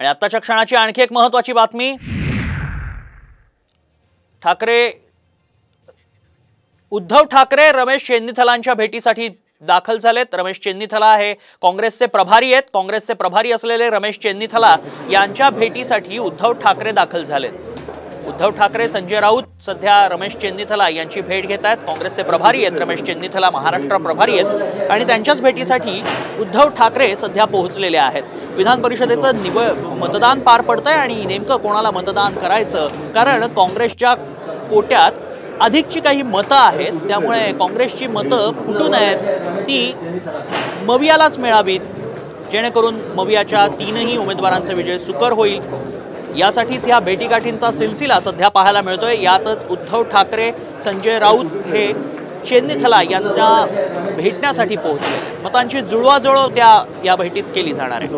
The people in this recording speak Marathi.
आणि आत्ताच्या क्षणाची आणखी एक महत्त्वाची बातमी। उद्धव ठाकरे रमेश चेन्नीथलांच्या भेटीसाठी दाखल झालेत। रमेश चेन्नीथला हे काँग्रेसचे प्रभारी आहेत। काँग्रेसचे प्रभारी असलेले रमेश चेन्नीथला यांच्या भेटीसाठी उद्धव ठाकरे दाखल झालेत। उद्धव ठाकरे संजय राऊत सध्या रमेश चेन्नीथला यांची भेट घेत आहेत। काँग्रेसचे प्रभारी आहेत रमेश चेन्नीथला, महाराष्ट्र प्रभारी आहेत आणि त्यांच्याच भेटीसाठी उद्धव ठाकरे सध्या पोहोचलेले आहेत। विधान परिषदेचं मतदान पार पडतंय आणि नेमकं कोणाला मतदान करायचं, कारण काँग्रेसच्या कोट्यात अधिकची काही मतं आहेत, त्यामुळे काँग्रेसची मतं फुटू नयेत, ती मवियालाच मिळावीत, जेणेकरून मवियाच्या तीनही उमेदवारांचा विजय सुकर होईल। यासाठीच या भेटीगाठींचा सिलसिला सध्या पाहायला मिळतोय। यातच उद्धव ठाकरे संजय राऊत हे चेन्नीथला यांना भेटण्यासाठी पोहोचले। मतांची जुळवाजुळव या भेटीत केली जाणार आहे।